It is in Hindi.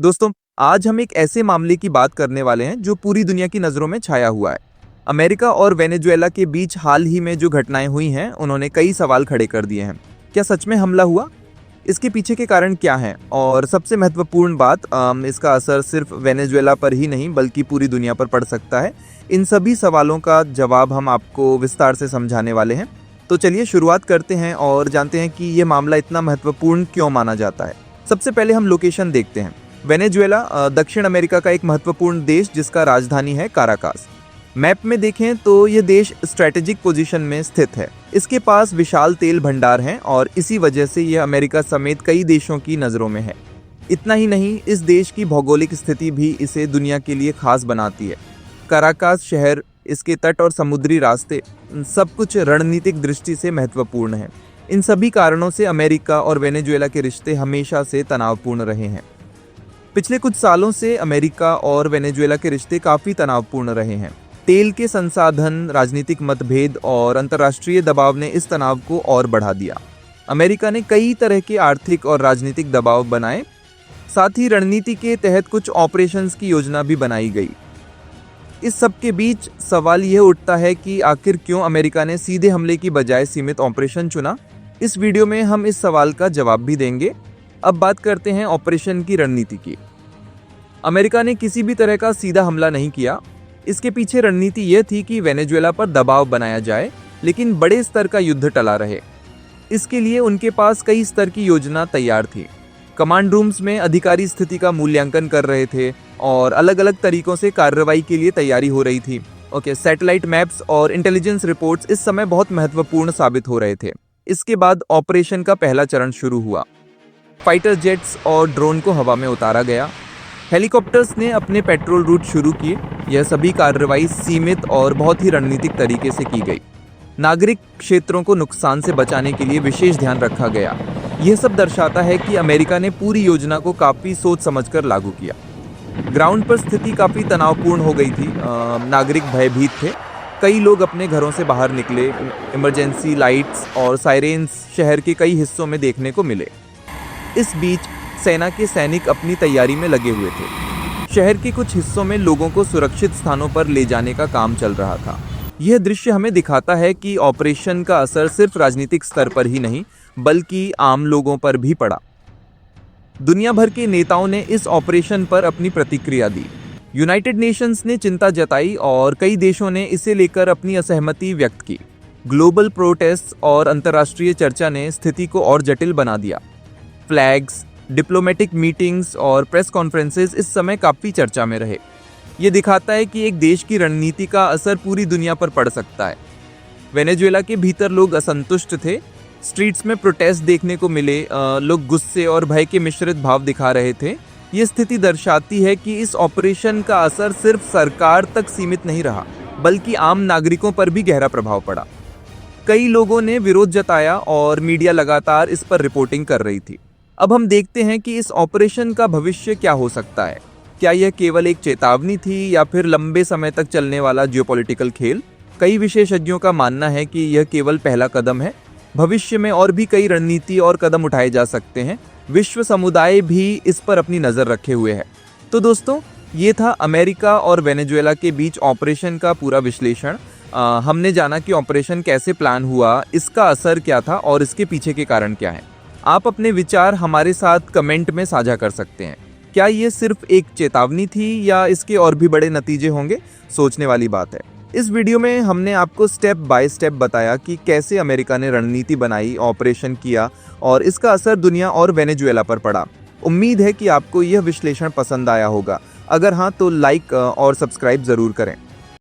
दोस्तों, आज हम एक ऐसे मामले की बात करने वाले हैं जो पूरी दुनिया की नज़रों में छाया हुआ है। अमेरिका और वेनेजुएला के बीच हाल ही में जो घटनाएं हुई हैं, उन्होंने कई सवाल खड़े कर दिए हैं। क्या सच में हमला हुआ? इसके पीछे के कारण क्या हैं? और सबसे महत्वपूर्ण बात, इसका असर सिर्फ वेनेजुएला पर ही नहीं बल्कि पूरी दुनिया पर पड़ सकता है। इन सभी सवालों का जवाब हम आपको विस्तार से समझाने वाले हैं। तो चलिए शुरुआत करते हैं और जानते हैं कि ये मामला इतना महत्वपूर्ण क्यों माना जाता है। सबसे पहले हम लोकेशन देखते हैं। वेनेजुएला दक्षिण अमेरिका का एक महत्वपूर्ण देश जिसका राजधानी है काराकास। मैप में देखें तो ये देश स्ट्रेटेजिक पोजीशन में स्थित है। इसके पास विशाल तेल भंडार हैं और इसी वजह से यह अमेरिका समेत कई देशों की नज़रों में है। इतना ही नहीं, इस देश की भौगोलिक स्थिति भी इसे दुनिया के लिए खास बनाती है। काराकास शहर, इसके तट और समुद्री रास्ते, सब कुछ रणनीतिक दृष्टि से महत्वपूर्ण है। इन सभी कारणों से अमेरिका और वेनेजुएला के रिश्ते हमेशा से तनावपूर्ण रहे हैं। पिछले कुछ सालों से अमेरिका और वेनेजुएला के रिश्ते काफ़ी तनावपूर्ण रहे हैं। तेल के संसाधन, राजनीतिक मतभेद और अंतर्राष्ट्रीय दबाव ने इस तनाव को और बढ़ा दिया। अमेरिका ने कई तरह के आर्थिक और राजनीतिक दबाव बनाए। साथ ही रणनीति के तहत कुछ ऑपरेशंस की योजना भी बनाई गई। इस सब के बीच सवाल यह उठता है कि आखिर क्यों अमेरिका ने सीधे हमले की बजाय सीमित ऑपरेशन चुना। इस वीडियो में हम इस सवाल का जवाब भी देंगे। अब बात करते हैं ऑपरेशन की रणनीति की। अमेरिका ने किसी भी तरह का सीधा हमला नहीं किया। इसके पीछे रणनीति यह थी कि वेनेजुएला पर दबाव बनाया जाए, लेकिन बड़े स्तर का युद्ध टला रहे। इसके लिए उनके पास कई स्तर की योजना तैयार थी। कमांड रूम्स में अधिकारी स्थिति का मूल्यांकन कर रहे थे और अलग अलग तरीकों से कार्रवाई के लिए तैयारी हो रही थी। सैटेलाइट मैप्स और इंटेलिजेंस रिपोर्ट्स इस समय बहुत महत्वपूर्ण साबित हो रहे थे। इसके बाद ऑपरेशन का पहला चरण शुरू हुआ। फाइटर जेट्स और ड्रोन को हवा में उतारा गया। हेलीकॉप्टर्स ने अपने पेट्रोल रूट शुरू किए। यह सभी कार्रवाई सीमित और बहुत ही रणनीतिक तरीके से की गई। नागरिक क्षेत्रों को नुकसान से बचाने के लिए विशेष ध्यान रखा गया। यह सब दर्शाता है कि अमेरिका ने पूरी योजना को काफ़ी सोच समझकर लागू किया। ग्राउंड पर स्थिति काफ़ी तनावपूर्ण हो गई थी। नागरिक भयभीत थे। कई लोग अपने घरों से बाहर निकले। इमरजेंसी लाइट्स और साइरेन्स शहर के कई हिस्सों में देखने को मिले। इस बीच सेना के सैनिक अपनी तैयारी में लगे हुए थे। शहर के कुछ हिस्सों में लोगों को सुरक्षित स्थानों पर ले जाने का काम चल रहा था। यह दृश्य हमें दिखाता है कि ऑपरेशन का असर सिर्फ राजनीतिक स्तर पर ही नहीं बल्कि आम लोगों पर भी पड़ा। दुनिया भर के नेताओं ने इस ऑपरेशन पर अपनी प्रतिक्रिया दी। यूनाइटेड नेशंस ने चिंता जताई और कई देशों ने इसे लेकर अपनी असहमति व्यक्त की। ग्लोबल प्रोटेस्ट और अंतर्राष्ट्रीय चर्चा ने स्थिति को और जटिल बना दिया। फ्लैग्स, डिप्लोमेटिक मीटिंग्स और प्रेस कॉन्फ्रेंसेस इस समय काफ़ी चर्चा में रहे। ये दिखाता है कि एक देश की रणनीति का असर पूरी दुनिया पर पड़ सकता है। वेनेजुएला के भीतर लोग असंतुष्ट थे। स्ट्रीट्स में प्रोटेस्ट देखने को मिले। लोग गुस्से और भय के मिश्रित भाव दिखा रहे थे। ये स्थिति दर्शाती है कि इस ऑपरेशन का असर सिर्फ सरकार तक सीमित नहीं रहा बल्कि आम नागरिकों पर भी गहरा प्रभाव पड़ा। कई लोगों ने विरोध जताया और मीडिया लगातार इस पर रिपोर्टिंग कर रही थी। अब हम देखते हैं कि इस ऑपरेशन का भविष्य क्या हो सकता है। क्या यह केवल एक चेतावनी थी या फिर लंबे समय तक चलने वाला जियोपॉलिटिकल खेल? कई विशेषज्ञों का मानना है कि यह केवल पहला कदम है। भविष्य में और भी कई रणनीति और कदम उठाए जा सकते हैं। विश्व समुदाय भी इस पर अपनी नज़र रखे हुए है। तो दोस्तों, ये था अमेरिका और वेनेजुएला के बीच ऑपरेशन का पूरा विश्लेषण। हमने जाना कि ऑपरेशन कैसे प्लान हुआ, इसका असर क्या था और इसके पीछे के कारण क्या है। आप अपने विचार हमारे साथ कमेंट में साझा कर सकते हैं। क्या ये सिर्फ एक चेतावनी थी या इसके और भी बड़े नतीजे होंगे? सोचने वाली बात है। इस वीडियो में हमने आपको स्टेप बाय स्टेप बताया कि कैसे अमेरिका ने रणनीति बनाई, ऑपरेशन किया और इसका असर दुनिया और वेनेजुएला पर पड़ा। उम्मीद है कि आपको यह विश्लेषण पसंद आया होगा। अगर हाँ तो लाइक और सब्सक्राइब ज़रूर करें।